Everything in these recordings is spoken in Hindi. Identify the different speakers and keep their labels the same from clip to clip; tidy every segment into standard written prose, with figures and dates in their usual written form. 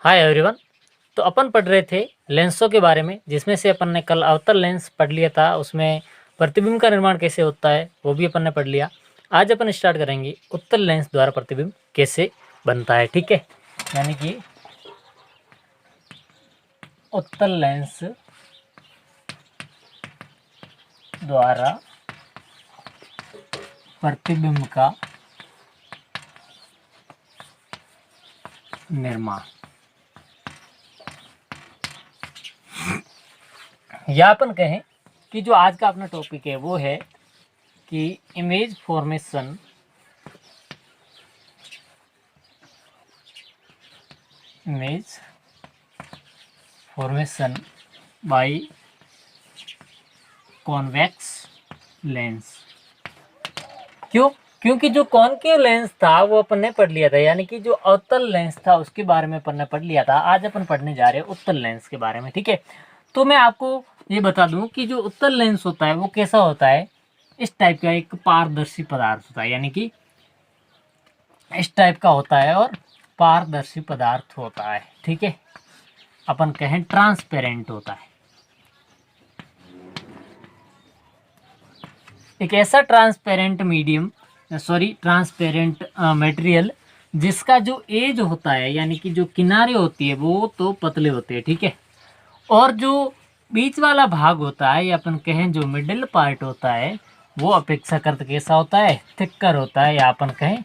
Speaker 1: Hi everyone. तो अपन पढ़ रहे थे लेंसों के बारे में, जिसमें से अपन ने कल अवतल लेंस पढ़ लिया था। उसमें प्रतिबिंब का निर्माण कैसे होता है वो भी अपन ने पढ़ लिया। आज अपन स्टार्ट करेंगे उत्तल लेंस द्वारा प्रतिबिंब कैसे बनता है। ठीक है, यानी कि उत्तल लेंस द्वारा प्रतिबिंब का निर्माण, या अपन कहें कि जो आज का अपना टॉपिक है वो है कि image formation by convex lens. क्योंकि जो कॉनकेव लेंस था वो अपन ने पढ़ लिया था, यानी कि जो अवतल लेंस था उसके बारे में अपन ने पढ़ लिया था। आज अपन पढ़ने जा रहे हैं उत्तल लेंस के बारे में। ठीक है, तो मैं आपको ये बता दूं कि जो उत्तल लेंस होता है वो कैसा होता है। इस टाइप का एक पारदर्शी पदार्थ होता है, यानी कि इस टाइप का होता है और पारदर्शी पदार्थ होता है। ठीक है, अपन कहें ट्रांसपेरेंट होता है। एक ऐसा ट्रांसपेरेंट मटेरियल जिसका जो एज होता है, यानी कि जो किनारे होती है वो तो पतले होते हैं। ठीक है, और जो बीच वाला भाग होता है या अपन कहें जो मिडिल पार्ट होता है वो अपेक्षाकृत कैसा होता है, थिक्कर होता है, या अपन कहें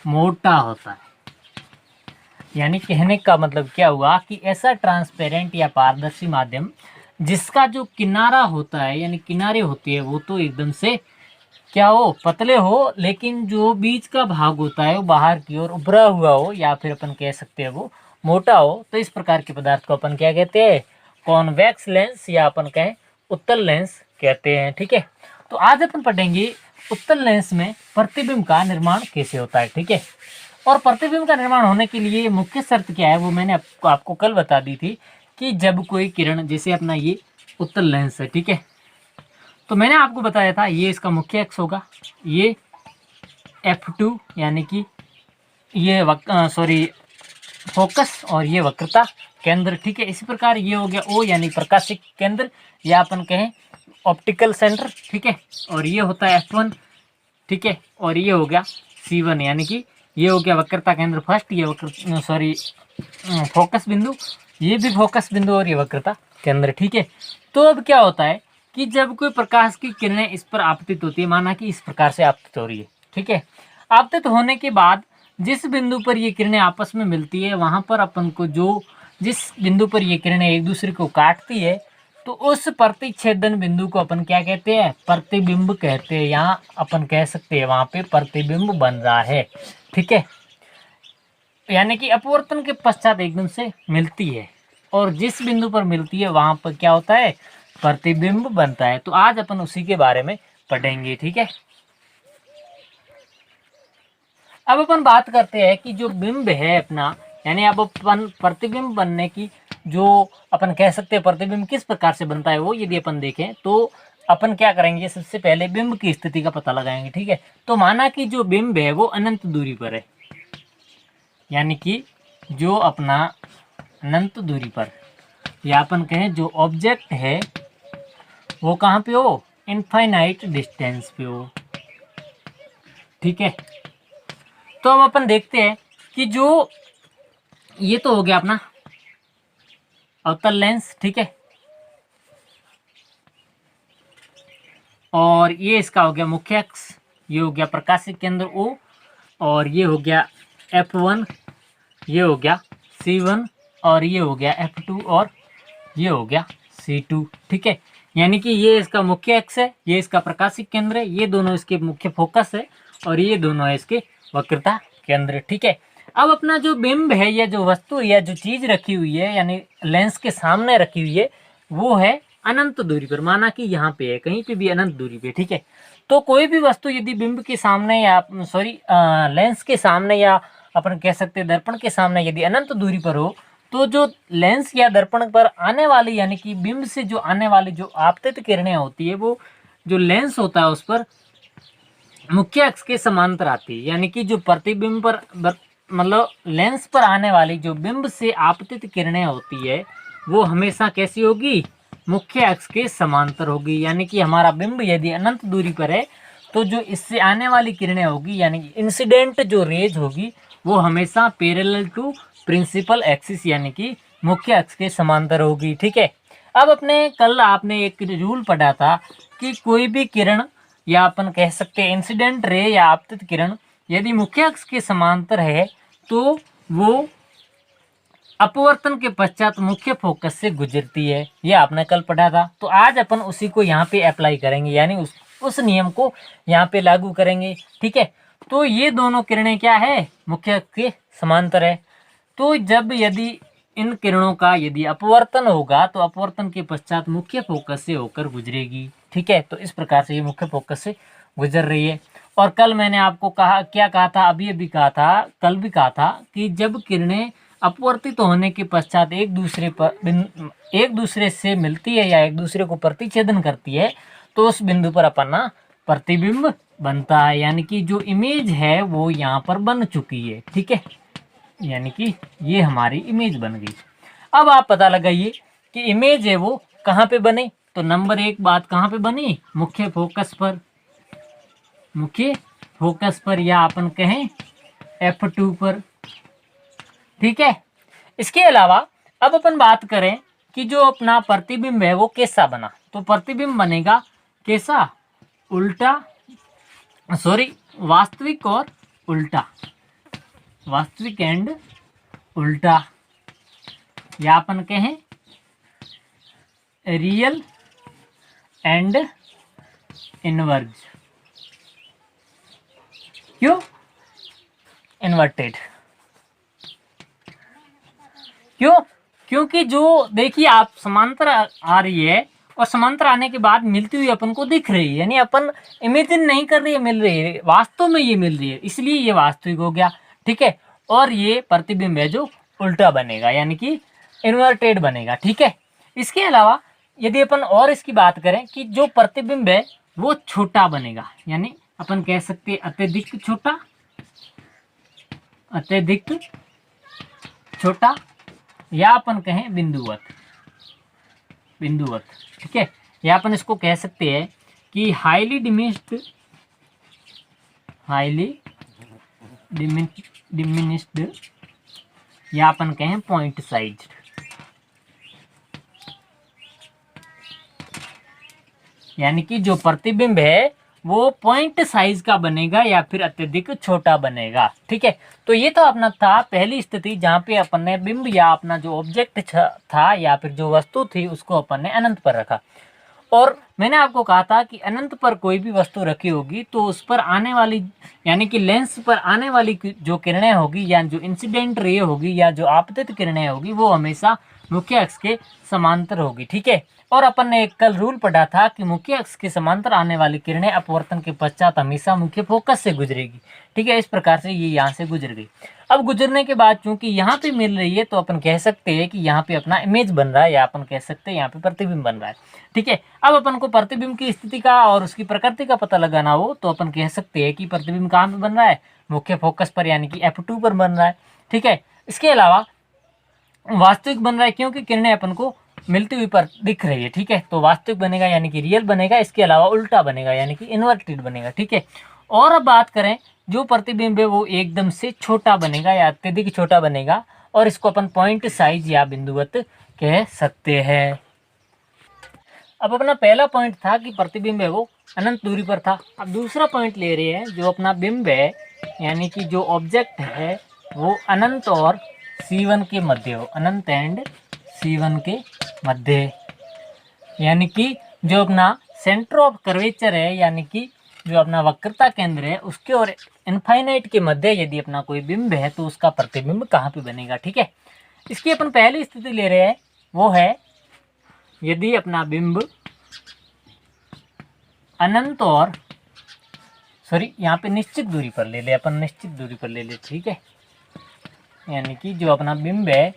Speaker 1: मोटा होता है। यानी कहने का मतलब क्या हुआ कि ऐसा ट्रांसपेरेंट या पारदर्शी माध्यम जिसका जो किनारा होता है यानी किनारे होती है वो तो एकदम से क्या हो, पतले हो, लेकिन जो बीच का भाग होता है वो बाहर की ओर उभरा हुआ हो, या फिर अपन कह सकते हैं वो मोटा हो। तो इस प्रकार के पदार्थ को अपन क्या कहते हैं, कॉन्वेक्स लेंस, या अपन कहें उत्तल लेंस कहते हैं। ठीक है, तो आज अपन पढ़ेंगे उत्तल लेंस में प्रतिबिंब का निर्माण कैसे होता है। ठीक है, और प्रतिबिंब का निर्माण होने के लिए मुख्य शर्त क्या है वो मैंने आपको कल बता दी थी कि जब कोई किरण, जैसे अपना ये उत्तल लेंस है, ठीक है, तो मैंने आपको बताया था ये इसका मुख्य अक्ष होगा, ये F2 यानी कि ये फोकस, और ये वक्रता केंद्र। ठीक है, इसी प्रकार ये हो गया O यानी प्रकाशिक केंद्र, या अपन कहें ऑप्टिकल सेंटर। ठीक है, और ये होता है F1। ठीक है, और ये हो गया C1 यानी कि ये हो गया वक्रता केंद्र फर्स्ट, ये फोकस बिंदु, ये भी फोकस बिंदु, और ये वक्रता केंद्र। ठीक है, तो अब क्या होता है कि जब कोई प्रकाश की किरणें इस पर आपतित होती है, माना कि इस प्रकार से आपतित हो रही है। ठीक है, आपतित होने के बाद जिस बिंदु पर ये किरणें आपस में मिलती है वहां पर अपन को जिस बिंदु पर ये किरणें एक दूसरे को काटती है तो उस प्रतिच्छेदन बिंदु को अपन क्या कहते हैं, प्रतिबिंब कहते हैं। यहाँ अपन कह सकते हैं वहां पे प्रतिबिंब बन रहा है। ठीक है, यानी कि अपवर्तन के पश्चात एकदम से मिलती है और जिस बिंदु पर मिलती है वहां पर क्या होता है, प्रतिबिंब बनता है। तो आज अपन उसी के बारे में पढ़ेंगे। ठीक है, अब अपन बात करते हैं कि जो बिंब है अपना, यानी अब अपन प्रतिबिंब बनने की जो अपन कह सकते हैं प्रतिबिंब किस प्रकार से बनता है वो यदि अपन देखें तो अपन क्या करेंगे, सबसे पहले बिंब की स्थिति का पता लगाएंगे। ठीक है, तो माना कि जो बिंब है वो अनंत दूरी पर है, यानी कि जो अपना अनंत दूरी पर, या अपन कहें जो ऑब्जेक्ट है वो कहाँ पे हो, इनफाइनाइट डिस्टेंस पे हो। ठीक है, तो अब अपन देखते हैं कि जो ये तो हो गया अपना अवतल लेंस। ठीक है, और ये इसका हो गया मुख्य अक्ष, ये हो गया प्रकाशिक केंद्र O, और ये हो गया F1, ये हो गया C1, और ये हो गया F2, और ये हो गया C2। ठीक है, यानी कि ये इसका मुख्य अक्ष है, ये इसका प्रकाशिक केंद्र है, ये दोनों इसके मुख्य फोकस है, और ये दोनों है इसके वक्रता केंद्र। ठीक है, अब अपना जो बिंब है या जो वस्तु या जो चीज रखी हुई है यानी लेंस के सामने रखी हुई है वो है अनंत दूरी पर, माना कि यहाँ पे है, कहीं पे भी अनंत दूरी पे। ठीक है, तो कोई भी वस्तु यदि बिंब के सामने या लेंस के सामने, या अपन कह सकते हैं दर्पण के सामने यदि अनंत दूरी पर हो तो जो लेंस या दर्पण पर आने वाली यानी कि बिंब से जो आने वाली जो आपतित किरणें होती है वो जो लेंस होता है उस पर मुख्य अक्ष के समांतर आती है, यानी कि जो प्रतिबिंब पर मतलब लेंस पर आने वाली जो बिंब से आपतित किरणें होती है वो हमेशा कैसी होगी, मुख्य अक्ष के समांतर होगी। यानी कि हमारा बिंब यदि अनंत दूरी पर है तो जो इससे आने वाली किरणें होगी यानी कि इंसिडेंट जो रेज होगी वो हमेशा पैरेलल टू प्रिंसिपल एक्सिस यानी कि मुख्य अक्ष के समांतर होगी। ठीक है। अब अपने कल आपने एक रूल पढ़ा था कि कोई भी किरण या अपन कह सकते हैं इंसिडेंट रे या आपतित किरण यदि मुख्य अक्ष के समांतर है तो वो अपवर्तन के पश्चात मुख्य फोकस से गुजरती है। ये आपने कल पढ़ा था। तो आज अपन उसी को यहाँ पे अप्लाई करेंगे यानी उस नियम को यहाँ पे लागू करेंगे। ठीक है। तो ये दोनों किरणें क्या है, मुख्य अक्ष के समांतर है। तो जब यदि इन किरणों का यदि अपवर्तन होगा तो अपवर्तन के पश्चात मुख्य फोकस से होकर गुजरेगी। ठीक है। तो इस प्रकार से ये मुख्य फोकस से गुजर रही है। और कल मैंने आपको कहा, क्या कहा था, अभी अभी कहा था, कल भी कहा था कि जब किरणें अपवर्तित होने के पश्चात एक दूसरे से मिलती है या एक दूसरे को प्रतिच्छेदन करती है तो उस बिंदु पर अपना प्रतिबिंब बनता है। यानी कि जो इमेज है वो यहाँ पर बन चुकी है। ठीक है। यानी कि ये हमारी इमेज बन गई। अब आप पता लगाइए कि इमेज है वो कहाँ पे बने। तो नंबर एक बात कहाँ पे बनी, मुख्य फोकस पर, मुख्य फोकस पर या अपन कहें F2 पर। ठीक है। इसके अलावा अब अपन बात करें कि जो अपना प्रतिबिंब है वो कैसा बना। तो प्रतिबिंब बनेगा कैसा, उल्टा, सॉरी वास्तविक और उल्टा, वास्तविक एंड उल्टा, या अपन कहें रियल एंड इनवर्ज। क्यों इन्वर्टेड, क्यों, क्योंकि जो देखिए आप समांतर आ रही है और समांतर आने के बाद मिलती हुई अपन को दिख रही है, यानी अपन इमेजिन नहीं कर रही है, मिल रही है, वास्तव में ये मिल रही है, इसलिए ये वास्तविक हो गया। ठीक है। और ये प्रतिबिंब है जो उल्टा बनेगा यानी कि इन्वर्टेड बनेगा। ठीक है। इसके अलावा यदि अपन और इसकी बात करें कि जो प्रतिबिंब है वो छोटा बनेगा, यानी अपन कह सकते हैं अत्यधिक छोटा, अत्यधिक छोटा, या अपन कहें बिंदुवत, बिंदुवत। ठीक है। या अपन इसको कह सकते हैं कि हाईली डिमिनिश्ड, हाईली डिमिनिश्ड, या अपन कहें पॉइंट साइज। यानी कि जो प्रतिबिंब है वो पॉइंट साइज का बनेगा या फिर अत्यधिक छोटा बनेगा। ठीक है। तो ये तो अपना था पहली स्थिति जहाँ पे अपन ने बिंब या अपना जो ऑब्जेक्ट था या फिर जो वस्तु थी उसको अपन ने अनंत पर रखा। और मैंने आपको कहा था कि अनंत पर कोई भी वस्तु रखी होगी तो उस पर आने वाली यानी कि लेंस पर आने वाली जो किरणें होगी या जो इंसिडेंट रे होगी या जो आपतित किरणें होगी वो हमेशा मुख्य अक्ष के समांतर होगी। ठीक है। और अपन ने एक कल रूल पढ़ा था कि मुख्य अक्ष के समांतर आने वाली किरणें अपवर्तन के पश्चात हमेशा मुख्य फोकस से गुजरेगी। ठीक है। इस प्रकार से ये यहाँ से गुजर गई। अब गुजरने के बाद चूंकि यहाँ पे मिल रही है तो अपन कह सकते हैं कि यहाँ पे अपना इमेज बन रहा है या अपन कह सकते हैं यहाँ पे प्रतिबिंब बन रहा है। ठीक है। अब अपन को प्रतिबिंब की स्थिति का और उसकी प्रकृति का पता लगाना हो तो अपन कह सकते हैं कि प्रतिबिंब कहाँ पे बन रहा है, मुख्य फोकस पर यानी कि F2 पर बन रहा है। ठीक है। इसके अलावा वास्तविक बन रहा है क्योंकि किरणें अपन को मिलती हुई पर दिख रही है। ठीक है। तो वास्तविक बनेगा यानी कि रियल बनेगा। इसके अलावा उल्टा बनेगा यानी कि इन्वर्टेड बनेगा। ठीक है। और अब बात करें जो प्रतिबिंब है वो एकदम से छोटा बनेगा या अत्यधिक छोटा बनेगा और इसको अपन पॉइंट साइज या बिंदुवत कह सकते हैं। अब अपना पहला पॉइंट था कि प्रतिबिंब है वो अनंत दूरी पर था। अब दूसरा पॉइंट ले रहे हैं जो अपना बिंब है यानी कि जो ऑब्जेक्ट है वो अनंत और C1 के मध्य हो, अनंत एंड C1 के मध्य, यानी कि जो अपना सेंटर ऑफ कर्वेचर है यानी कि जो अपना वक्रता केंद्र है उसके और इनफाइनाइट के मध्य यदि अपना कोई बिंब है तो उसका प्रतिबिंब कहाँ पे बनेगा। ठीक है। इसकी अपन पहली स्थिति ले रहे हैं वो है यदि अपना बिंब अनंत और यहाँ पे निश्चित दूरी पर ले ले, अपन निश्चित दूरी पर ले ले। ठीक है। यानी कि जो अपना बिंब है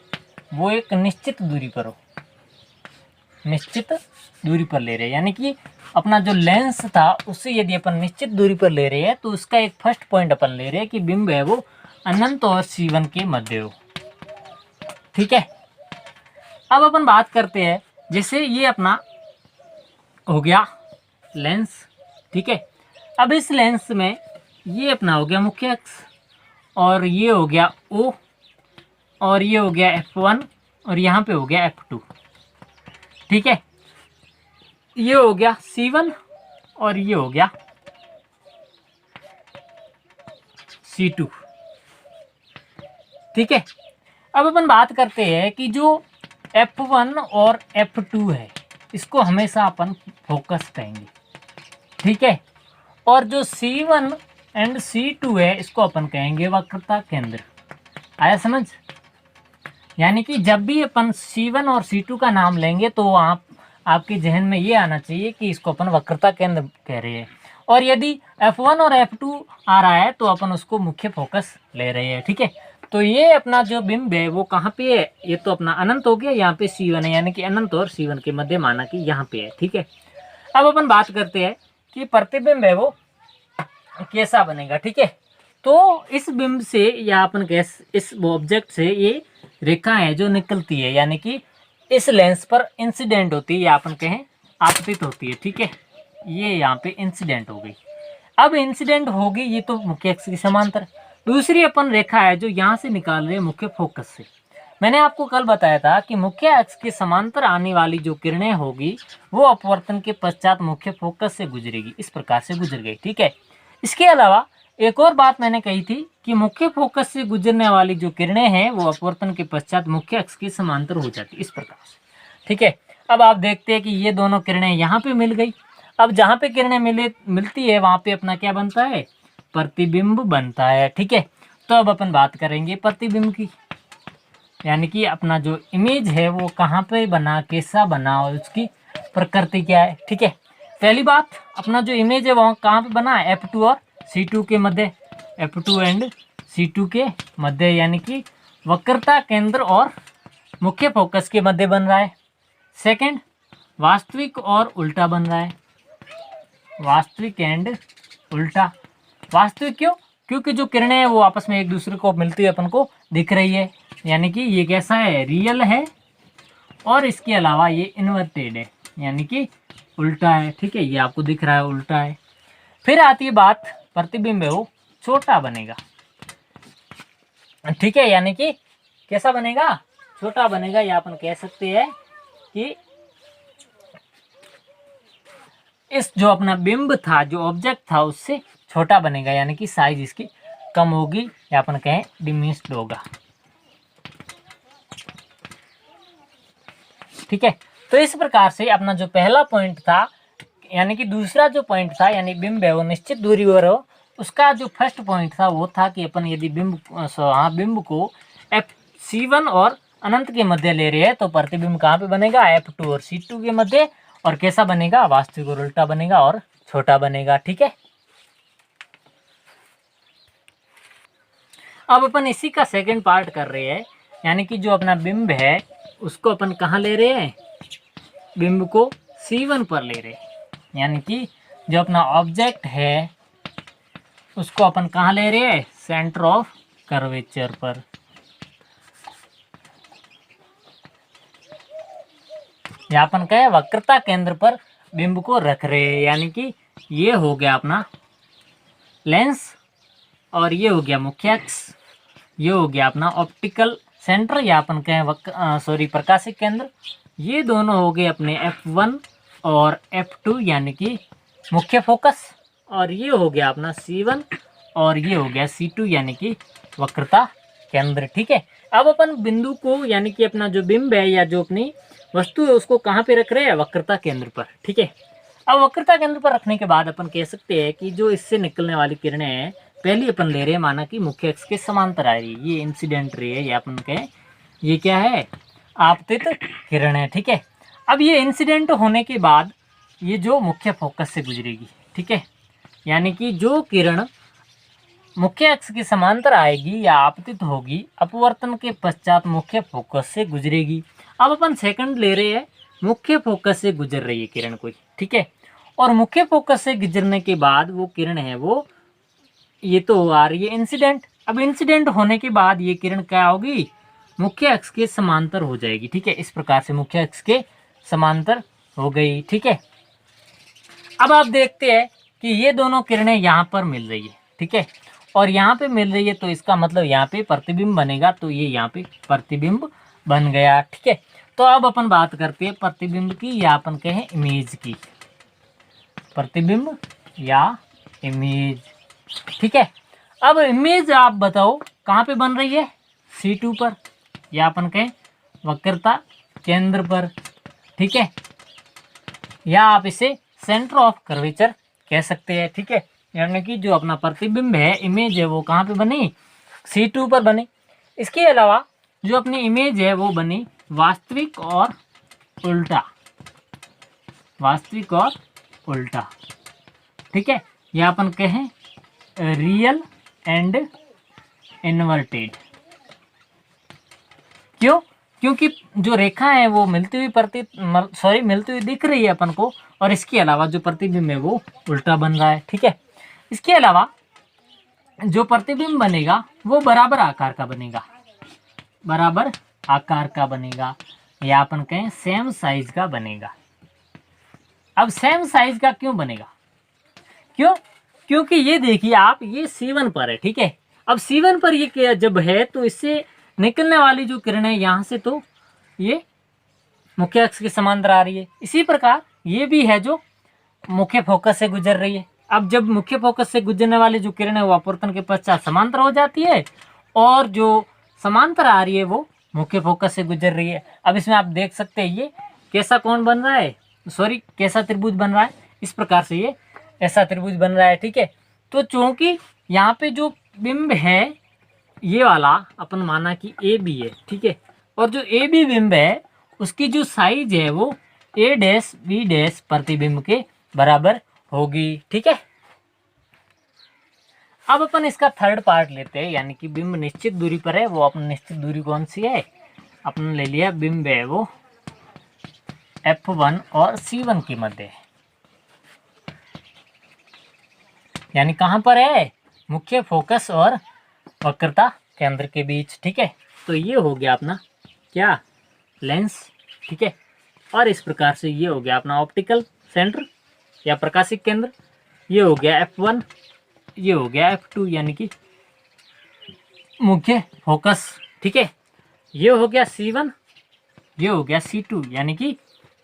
Speaker 1: वो एक निश्चित दूरी पर हो, निश्चित दूरी पर ले रहे हैं, यानी कि अपना जो लेंस था उससे यदि अपन निश्चित दूरी पर ले रहे हैं तो उसका एक फर्स्ट पॉइंट अपन ले रहे हैं कि बिंब है वो अनंत और C1 के मध्य हो। ठीक है, अब अपन बात करते हैं, जैसे ये अपना हो गया लेंस। ठीक है, अब इस लेंस में ये अपना हो गया मुख्य अक्ष, और ये हो गया O, और ये हो गया F1, और यहाँ पे हो गया F2। ठीक है, ये हो गया C1 और ये हो गया C2। ठीक है, अब अपन बात करते हैं कि जो F1 और F2 है इसको हमेशा अपन फोकस कहेंगे। ठीक है, और जो C1 एंड C2 है इसको अपन कहेंगे वक्रता केंद्र। आया समझ? यानी कि जब भी अपन C1 और C2 का नाम लेंगे तो आपके जहन में ये आना चाहिए कि इसको अपन वक्रता केंद्र कह रहे हैं, और यदि F1 और F2 आ रहा है तो अपन उसको मुख्य फोकस ले रहे हैं। ठीक है, तो ये अपना जो बिंब है वो कहाँ पे है? ये तो अपना अनंत हो गया, यहाँ पे C1 है, यानी कि अनंत और C1 के मध्य माना कि यहाँ पे है। ठीक है, अब अपन बात करते हैं कि प्रतिबिंब है वो कैसा बनेगा। ठीक है, तो इस बिंब से या अपन इस ऑब्जेक्ट से ये रेखा है जो निकलती है, यानी कि इस लेंस पर इंसिडेंट होती है या अपन कहें आपतित होती है। ठीक है, ये यहाँ पे इंसिडेंट हो गई। अब इंसिडेंट होगी ये तो मुख्य अक्ष के समांतर। दूसरी अपन रेखा है जो यहाँ से निकाल रहे हैं मुख्य फोकस से। मैंने आपको कल बताया था कि मुख्य अक्ष के समांतर आने वाली जो किरणें होगी वो अपवर्तन के पश्चात मुख्य फोकस से गुजरेगी, इस प्रकार से गुजर गई। ठीक है, इसके अलावा एक और बात मैंने कही थी कि मुख्य फोकस से गुजरने वाली जो किरणें हैं वो अपवर्तन के पश्चात मुख्य अक्ष के समांतर हो जाती है, इस प्रकार से। ठीक है, अब आप देखते हैं कि ये दोनों किरणें यहाँ पे मिल गई। अब जहाँ पे किरणें मिलती है वहाँ पे अपना क्या बनता है? प्रतिबिंब बनता है। ठीक है, तो अब अपन बात करेंगे प्रतिबिंब की, यानी कि अपना जो इमेज है वो कहाँ पे बना, कैसा बना और उसकी प्रकृति क्या है। ठीक है, पहली बात, अपना जो इमेज है वो कहाँ पे बना है? F2 और C2 के मध्य, F2 एंड C2 के मध्य, यानी कि वक्रता केंद्र और मुख्य फोकस के मध्य बन रहा है। सेकंड, वास्तविक और उल्टा बन रहा है, वास्तविक एंड उल्टा। वास्तविक क्यों? क्योंकि जो किरणें हैं वो आपस में एक दूसरे को मिलती हुई अपन को दिख रही है, यानी कि ये कैसा है? रियल है, और इसके अलावा ये इन्वर्टेड है, यानी कि उल्टा है। ठीक है, ये आपको दिख रहा है उल्टा है। फिर आती है बात, प्रतिबिंब है वो छोटा बनेगा। ठीक है, यानी कि कैसा बनेगा? छोटा बनेगा, या अपन कह सकते हैं कि इस जो अपना बिंब था, जो ऑब्जेक्ट था, उससे छोटा बनेगा, यानी कि साइज इसकी कम होगी, या अपन कहें डिमिनिश्ड होगा। ठीक है, तो इस प्रकार से अपना जो पहला पॉइंट था, यानी कि दूसरा जो पॉइंट था, यानी बिंब है वो निश्चित दूरी पर हो, उसका जो फर्स्ट पॉइंट था वो था कि अपन यदि बिंब को C1 और अनंत के मध्य ले रहे हैं तो प्रतिबिंब कहाँ पे बनेगा? F2 और C2 के मध्य, और कैसा बनेगा? वास्तविक और उल्टा बनेगा और छोटा बनेगा। ठीक है, अब अपन इसी का सेकंड पार्ट कर रहे हैं, यानी कि जो अपना बिंब है उसको अपन कहाँ ले रहे हैं? बिंब को C1 पर ले रहे हैं, यानी कि जो अपना ऑब्जेक्ट है उसको अपन कहाँ ले रहे हैं? सेंटर ऑफ कर्वेचर पर। या अपन कहे वक्रता केंद्र पर बिंब को रख रहे हैं, यानी कि ये हो गया अपना लेंस, और ये हो गया मुख्य अक्ष, ये हो गया अपना ऑप्टिकल सेंटर, या अपन कहें प्रकाशिक केंद्र। ये दोनों हो गए अपने F1 और F2, यानी कि मुख्य फोकस, और ये हो गया अपना C1 और ये हो गया C2, यानी कि वक्रता केंद्र। ठीक है, अब अपन बिंदु को, यानी कि अपना जो बिंब है या जो अपनी वस्तु है उसको कहाँ पे रख रहे हैं? वक्रता केंद्र पर। ठीक है, अब वक्रता केंद्र पर रखने के बाद अपन कह सकते हैं कि जो इससे निकलने वाली किरणें हैं, पहली अपन ले रहे हैं माना कि मुख्य अक्ष के समांतर आ रही है, ये इंसिडेंट रे है, या अपन कहें ये क्या है? आपतित किरण है। ठीक है, अब ये इंसिडेंट होने के बाद ये जो मुख्य फोकस से गुजरेगी। ठीक है, यानी कि जो किरण मुख्य अक्ष के समांतर आएगी या आपतित होगी, अपवर्तन के पश्चात मुख्य फोकस से गुजरेगी। अब अपन सेकंड ले रहे हैं, मुख्य फोकस से गुजर रही है किरण कोई। ठीक है, और मुख्य फोकस से गुजरने के बाद वो किरण है वो ये तो आ रही है इंसिडेंट, अब इंसिडेंट होने के बाद ये किरण क्या होगी, मुख्य अक्ष के समांतर हो जाएगी। ठीक है, इस प्रकार से मुख्य अक्ष के समांतर हो गई। ठीक है, अब आप देखते हैं कि ये दोनों किरणें यहाँ पर मिल रही है। ठीक है, और यहाँ पे मिल रही है, तो इसका मतलब यहाँ पे प्रतिबिंब बनेगा, तो ये यहाँ पे प्रतिबिंब बन गया। ठीक है, तो अब अपन बात करते हैं प्रतिबिंब की, या अपन कहें इमेज की, प्रतिबिंब या इमेज। ठीक है, अब इमेज आप बताओ कहाँ पे बन रही है, C2 पर, या अपन कहें वक्रता केंद्र पर। ठीक है, या आप इसे सेंटर ऑफ कर्वेचर कह सकते हैं। ठीक है, यानी कि जो अपना प्रतिबिंब है, इमेज है, वो कहाँ पे बनी, C2 पर बनी। इसके अलावा जो अपनी इमेज है वो बनी वास्तविक और उल्टा, वास्तविक और उल्टा। ठीक है, या अपन कहें रियल एंड इन्वर्टेड। क्यों, क्योंकि जो रेखा है वो मिलती हुई मिलती हुई दिख रही है अपन को, और इसके अलावा जो प्रतिबिंब है वो उल्टा बन रहा है। ठीक है, इसके अलावा जो प्रतिबिंब बनेगा वो बराबर आकार का बनेगा, बराबर आकार का बनेगा, या अपन कहें सेम साइज का बनेगा। अब सेम साइज का क्यों बनेगा, क्यों, क्योंकि ये देखिए आप, ये C1 पर है। ठीक है, अब C1 पर ये जब है तो इससे निकलने वाली जो किरणें यहाँ से, तो ये मुख्य अक्ष के समांतर आ रही है। इसी प्रकार ये भी है जो मुख्य फोकस से गुजर रही है। अब जब मुख्य फोकस से गुजरने वाली जो किरणें वो अपवर्तन के पश्चात समांतर हो जाती है, और जो समांतर आ रही है वो मुख्य फोकस से गुजर रही है। अब इसमें आप देख सकते हैं ये कैसा कौन बन रहा है, कैसा त्रिभुज बन रहा है, इस प्रकार से ये ऐसा त्रिभुज बन रहा है। ठीक है, तो चूंकि यहाँ पे जो बिंब है ये वाला अपन माना कि ए बी है। ठीक है, और जो ए बी बिंब है उसकी जो साइज है वो A डैश B डैश प्रतिबिंब के बराबर होगी। ठीक है, अब अपन इसका थर्ड पार्ट लेते हैं, यानी कि बिंब निश्चित दूरी पर है। वो अपन निश्चित दूरी कौन सी है, अपन ले लिया बिंब है वो F1 और C1 के मध्य है, यानी कहाँ पर है, मुख्य फोकस और वक्रता केंद्र के बीच। ठीक है, तो ये हो गया अपना क्या, लेंस। ठीक है, और इस प्रकार से ये हो गया अपना ऑप्टिकल सेंटर या प्रकाशिक केंद्र, ये हो गया F1, ये हो गया F2 यानी कि मुख्य फोकस। ठीक है, ये हो गया C1, ये हो गया C2 यानी कि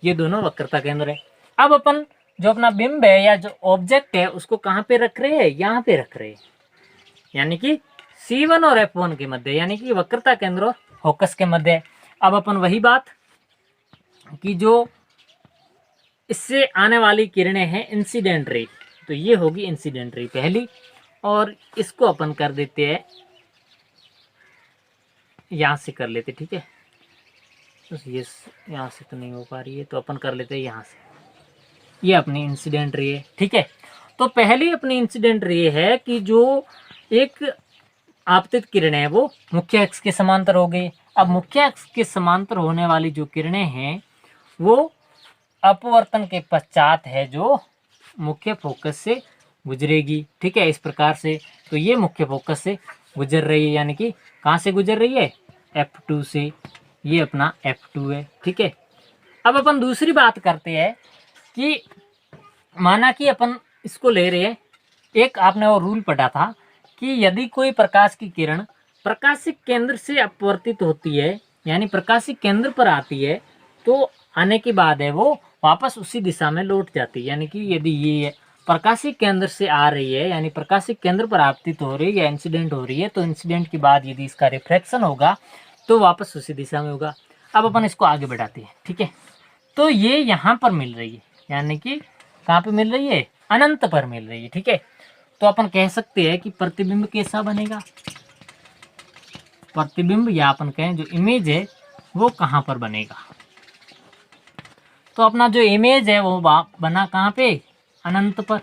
Speaker 1: ये दोनों वक्रता केंद्र है। अब अपन जो अपना बिंब है या जो ऑब्जेक्ट है उसको कहाँ पे रख रहे हैं, यहाँ पे रख रहे हैं, यानी कि C1 और F1 के मध्य, यानी कि वक्रता केंद्र और फोकस के मध्य है। अब अपन वही बात कि जो इससे आने वाली किरणें हैं इंसिडेंट रे, तो ये होगी इंसिडेंट रे पहली, और इसको अपन कर देते हैं यहाँ से कर लेते। ठीक है, तो ये यहाँ से तो नहीं हो पा रही है, तो अपन कर लेते हैं यहाँ से, ये अपनी इंसिडेंट रे है। ठीक है, तो पहली अपनी इंसिडेंट रे है कि जो एक आपतित किरणें है वो मुख्य अक्ष के समांतर हो गई। अब मुख्य अक्ष के समांतर होने वाली जो किरणें हैं वो अपवर्तन के पश्चात है जो मुख्य फोकस से गुजरेगी। ठीक है, इस प्रकार से, तो ये मुख्य फोकस से गुजर रही है, यानी कि कहाँ से गुजर रही है, F2 से, ये अपना F2 है। ठीक है, अब अपन दूसरी बात करते हैं कि माना कि अपन इसको ले रहे हैं, एक आपने वो रूल पढ़ा था कि यदि कोई प्रकाश की किरण प्रकाशिक केंद्र से अपवर्तित होती है, यानी प्रकाशिक केंद्र पर आती है, तो आने के बाद है वो वापस उसी दिशा में लौट जाती है। यानी कि यदि ये प्रकाशिक केंद्र से आ रही है, यानी प्रकाशिक केंद्र पर आपतित हो रही है या इंसिडेंट हो रही है, तो इंसिडेंट के बाद यदि इसका रिफ्रैक्शन होगा तो वापस उसी दिशा में होगा। अब अपन इसको आगे बढ़ाते हैं। ठीक है, तो ये यहाँ पर मिल रही है, यानी कि कहाँ पे मिल रही है, अनंत पर मिल रही है। ठीक है, तो अपन कह सकते हैं कि प्रतिबिंब कैसा बनेगा, प्रतिबिंब या अपन कहें जो इमेज है वो कहाँ पर बनेगा, तो अपना जो इमेज है वो बना कहाँ पे, अनंत पर।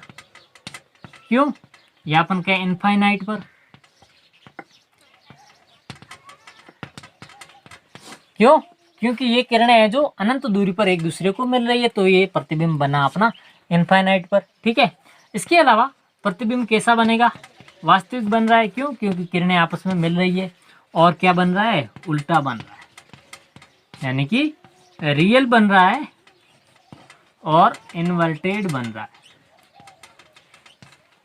Speaker 1: क्यों, या अपन कहें इनफाइनाइट पर। क्यों, क्योंकि ये किरणें हैं जो अनंत दूरी पर एक दूसरे को मिल रही है, तो ये प्रतिबिंब बना अपना इनफाइनाइट पर। ठीक है, इसके अलावा प्रतिबिंब कैसा बनेगा, वास्तविक बन रहा है, क्यों? क्योंकि किरणें आपस में मिल रही है। और क्या बन रहा है? उल्टा बन रहा है, यानी कि रियल बन रहा है और इन्वर्टेड बन रहा है।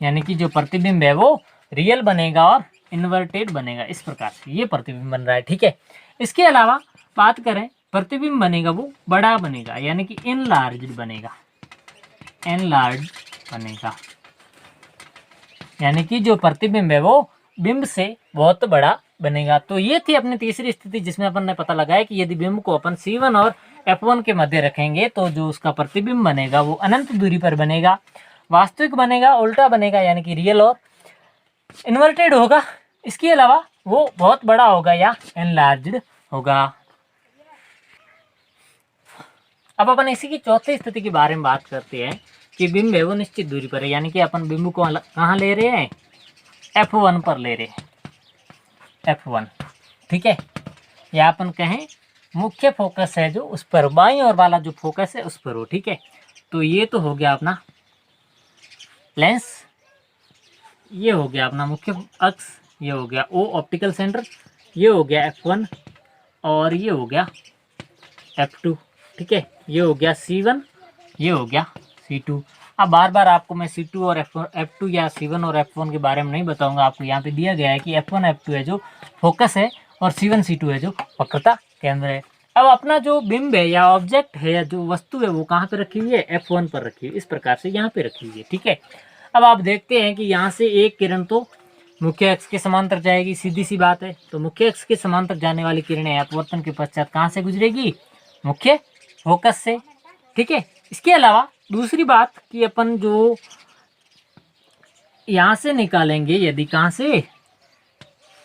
Speaker 1: यानी कि जो प्रतिबिंब है वो रियल बनेगा और इन्वर्टेड बनेगा, इस प्रकार से ये प्रतिबिंब बन रहा है। ठीक है, इसके अलावा बात करें, प्रतिबिंब बनेगा वो बड़ा बनेगा, यानी कि इनलार्ज्ड बनेगा, एनलार्ज बनेगा। यानी कि जो प्रतिबिंब है वो बिंब से बहुत बड़ा बनेगा। तो ये थी अपनी तीसरी स्थिति, जिसमें अपन ने पता लगाया कि यदि बिंब को अपन C1 और F1 के मध्य रखेंगे तो जो उसका प्रतिबिंब बनेगा वो अनंत दूरी पर बनेगा, वास्तविक बनेगा, उल्टा बनेगा, यानी कि रियल और इन्वर्टेड होगा। इसके अलावा वो बहुत बड़ा होगा या एनलार्ज्ड होगा। अब अपन इसी की चौथी स्थिति के बारे में बात करते हैं कि बिंब है वो निश्चित दूरी पर है, यानी कि अपन बिंब को कहाँ ले रहे हैं? F1 पर ले रहे हैं, F1। ठीक है, या अपन कहें मुख्य फोकस है जो उस पर, बाईं ओर वाला जो फोकस है उस पर हो। ठीक है, तो ये तो हो गया अपना लेंस, ये हो गया अपना मुख्य अक्ष, ये हो गया O ऑप्टिकल सेंटर, ये हो गया F1 और ये हो गया F2। ठीक है, ये हो गया C1, ये हो गया C2। अब बार बार आपको मैं C2 और F2 या C1 और F1 के बारे में नहीं बताऊंगा, आपको यहाँ पे दिया गया है कि F1 F2 है जो फोकस है और C1 C2 है जो वक्रता केंद्र है। अब अपना जो बिंब है या ऑब्जेक्ट है या जो वस्तु है वो कहाँ पे रखी हुई है? F1 पर रखी हुई है, इस प्रकार से यहाँ पे रखी हुई है। ठीक है, अब आप देखते हैं कि यहाँ से एक किरण तो मुख्य अक्ष के समांतर जाएगी, सीधी सी बात है। तो मुख्य अक्ष के समांतर जाने वाली किरणें अपवर्तन के पश्चात कहाँ से गुजरेगी? मुख्य फोकस से। ठीक है, इसके अलावा दूसरी बात कि अपन जो यहाँ से निकालेंगे, यदि कहाँ से?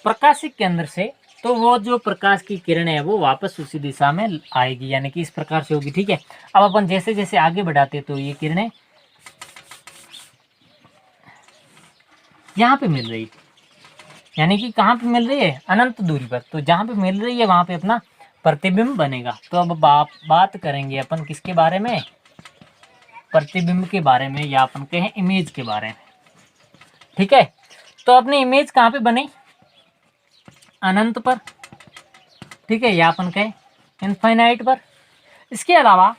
Speaker 1: प्रकाशिक केंद्र से, तो वो जो प्रकाश की किरणें है वो वापस उसी दिशा में आएगी, यानी कि इस प्रकार से होगी। ठीक है, अब अपन जैसे जैसे आगे बढ़ाते तो ये किरणें यहाँ पे मिल रही, यानी कि कहाँ पे मिल रही है? अनंत दूरी पर। तो जहाँ पे मिल रही है वहाँ पे अपना प्रतिबिंब बनेगा। तो अब बात करेंगे अपन किसके बारे में? प्रतिबिंब के बारे में, या अपन कहें इमेज के बारे में। ठीक है, तो अपनी इमेज कहाँ पे बनी? अनंत पर। ठीक है, या अपन कहें इनफाइनाइट पर। इसके अलावा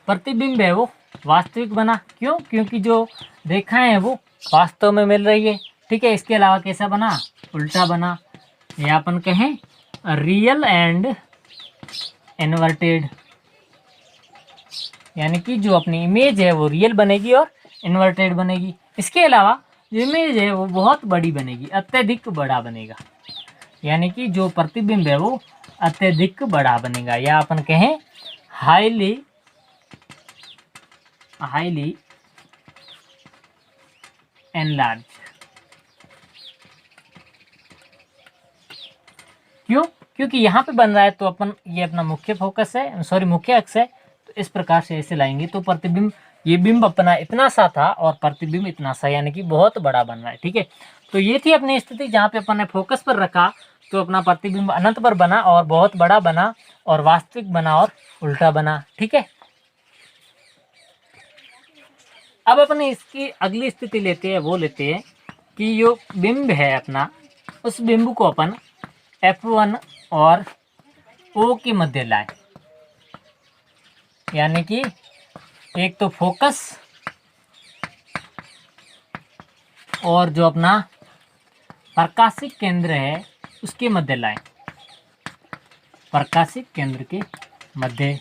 Speaker 1: प्रतिबिंब है वो वास्तविक बना, क्यों? क्योंकि जो रेखाएं हैं वो वास्तव में मिल रही है। ठीक है, इसके अलावा कैसा बना? उल्टा बना, या अपन कहें रियल एंड इन्वर्टेड, यानी कि जो अपनी इमेज है वो रियल बनेगी और इन्वर्टेड बनेगी। इसके अलावा जो इमेज है वो बहुत बड़ी बनेगी, अत्यधिक बड़ा बनेगा, यानी कि जो प्रतिबिंब है वो अत्यधिक बड़ा बनेगा, या अपन कहें हाईली एनलार्ज। क्यों? क्योंकि यहाँ पे बन रहा है, तो अपन ये अपना मुख्य फोकस है, सॉरी मुख्य अक्ष है, तो इस प्रकार से ऐसे लाएंगे तो प्रतिबिंब, ये बिंब अपना इतना सा था और प्रतिबिंब इतना सा, यानी कि बहुत बड़ा बन रहा है। ठीक है, तो ये थी अपनी स्थिति जहाँ पे अपन ने फोकस पर रखा तो अपना प्रतिबिंब अनंत पर बना और बहुत बड़ा बना और वास्तविक बना और उल्टा बना। ठीक है, अब अपन इसकी अगली स्थिति लेते हैं, वो लेते हैं कि जो बिंब है अपना, उस बिंब को अपन F1 और O के मध्य लाए, यानी कि एक तो फोकस और जो अपना प्रकाशिक केंद्र है उसके मध्य लाए, प्रकाशिक केंद्र के मध्य,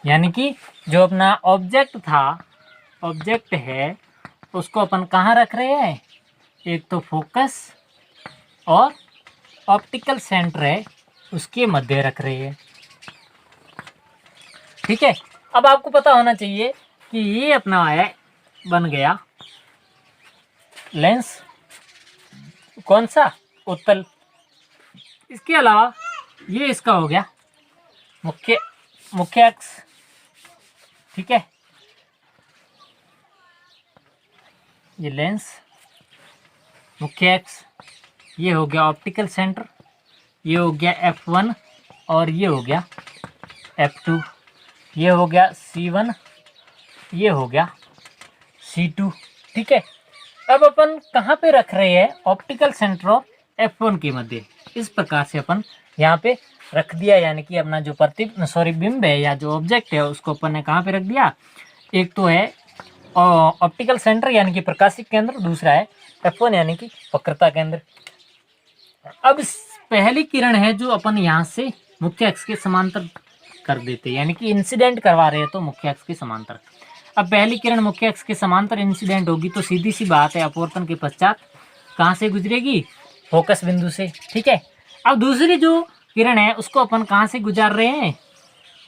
Speaker 1: यानी कि जो अपना ऑब्जेक्ट था, ऑब्जेक्ट है, उसको अपन कहाँ रख रहे हैं? एक तो फोकस और ऑप्टिकल सेंटर है उसके मध्य रख रहे हैं। ठीक है, अब आपको पता होना चाहिए कि ये अपना है बन गया लेंस, कौन सा? उत्तल। इसके अलावा ये इसका हो गया मुख्य अक्ष। ठीक है, ये लेंस, मुख्य अक्ष, ये हो गया ऑप्टिकल सेंटर, ये हो गया F1 और ये हो गया F2, ये हो गया C1, ये हो गया C2। ठीक है, अब अपन कहाँ पे रख रहे हैं, ऑप्टिकल सेंटर और F1 के मध्य। इस प्रकार से अपन यहाँ पे रख दिया, यानी कि अपना जो बिंब है या जो ऑब्जेक्ट है उसको अपन ने कहाँ पे रख दिया, एक तो है ऑप्टिकल सेंटर यानी कि प्रकाशिक केंद्र, दूसरा है F1 यानी कि वक्रता केंद्र। अब पहली किरण है जो अपन यहाँ से मुख्य अक्ष के समांतर कर देते हैं, यानी कि इंसिडेंट करवा रहे हैं तो मुख्य अक्ष के समांतर। अब पहली किरण मुख्य अक्ष के समांतर इंसिडेंट होगी तो सीधी सी बात है अपवर्तन के पश्चात कहाँ से गुजरेगी, फोकस बिंदु से, ठीक है। अब दूसरी जो किरण है उसको अपन कहाँ से गुजार रहे हैं,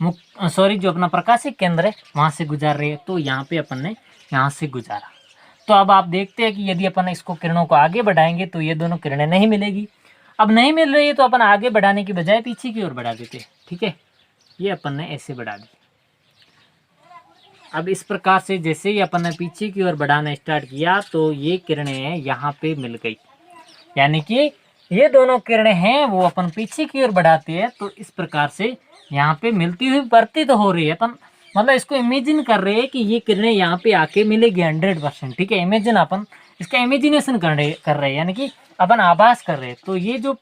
Speaker 1: जो अपना प्रकाशिक केंद्र है वहाँ से गुजार रहे हैं, तो यहाँ पे अपन ने यहाँ से गुजारा। तो अब आप देखते हैं कि यदि अपन इसको किरणों को आगे बढ़ाएंगे तो ये दोनों किरणें नहीं मिलेगी। अब नहीं मिल रही है तो अपन आगे बढ़ाने की बजाय पीछे की ओर बढ़ा देते, ठीक है। ये अपन ने ऐसे बढ़ा दी। अब इस प्रकार से जैसे ही अपन ने पीछे की ओर बढ़ाना स्टार्ट किया तो ये किरणें यहाँ पे मिल गई, यानी कि ये दोनों किरणें हैं वो अपन पीछे की ओर बढ़ाते हैं तो इस प्रकार से यहाँ पे मिलती हुई प्रतीत हो रही है। अपन मतलब इसको इमेजिन कर रहे हैं कि ये किरणें यहाँ पे आके मिलेगी 100%, ठीक है। इमेजिन अपन इसका इमेजिनेशन कर रहे हैं, यानी कि अपन आभास कर रहे हैं। तो ये जो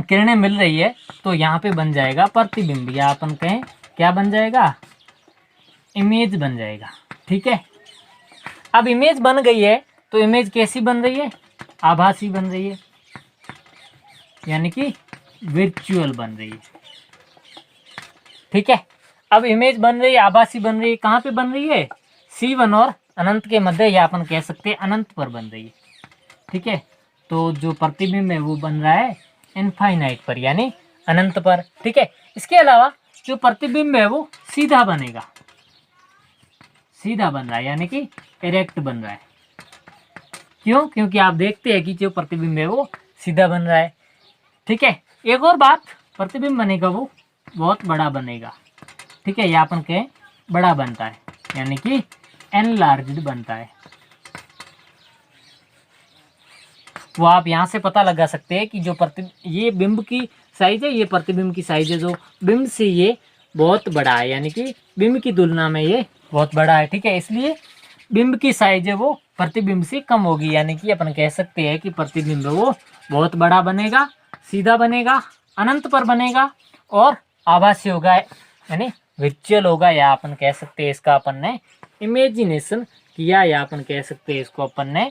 Speaker 1: किरणें मिल रही है तो यहाँ पे बन जाएगा प्रतिबिंब, या अपन कहें क्या बन जाएगा, इमेज बन जाएगा, ठीक है। अब इमेज बन गई है तो इमेज कैसी बन रही है, आभासी बन रही है, यानी कि वर्चुअल बन रही है, ठीक है। अब इमेज बन रही है, आभासी बन रही है, कहाँ पे बन रही है, C1 और अनंत के मध्य, या अपन कह सकते हैं अनंत पर बन रही है, ठीक है। तो जो प्रतिबिंब है वो बन रहा है इनफाइनाइट पर, यानी अनंत पर, ठीक है। इसके अलावा जो प्रतिबिंब है वो सीधा बनेगा, सीधा बन रहा है, यानी कि इरेक्ट बन रहा है। क्यों, क्योंकि आप देखते हैं कि जो प्रतिबिंब है वो सीधा बन रहा है, ठीक है। एक और बात, प्रतिबिंब बनेगा वो बहुत बड़ा बनेगा, ठीक है। या अपन कहें बड़ा बनता है, यानी कि एनलार्ज्ड बनता है। वो आप यहाँ से पता लगा सकते हैं कि जो ये बिंब की साइज है, ये प्रतिबिंब की साइज है, जो बिंब से ये बहुत बड़ा है, यानी कि बिंब की तुलना में ये बहुत बड़ा है, ठीक है। इसलिए बिंब की साइज है वो प्रतिबिंब से कम होगी, यानी कि अपन कह सकते हैं कि प्रतिबिंब वो बहुत बड़ा बनेगा, सीधा बनेगा, अनंत पर बनेगा और आभासी होगा, यानी वर्चुअल होगा। या अपन कह सकते हैं इसका अपन ने इमेजिनेशन किया, या अपन कह सकते हैं इसको अपन ने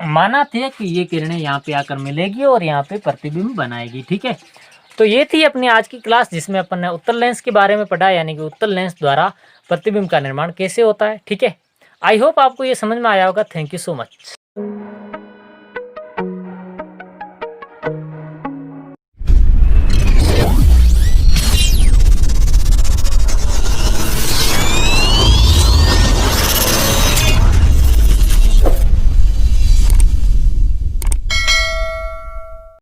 Speaker 1: माना था कि ये किरणें यहाँ पे आकर मिलेगी और यहाँ पे प्रतिबिंब बनाएगी, ठीक है। तो ये थी अपनी आज की क्लास जिसमें अपन ने उत्तल लेंस के बारे में पढ़ा, यानी कि उत्तल लेंस द्वारा प्रतिबिंब का निर्माण कैसे होता है, ठीक है। आई होप आपको ये समझ में आया होगा। Thank you so much.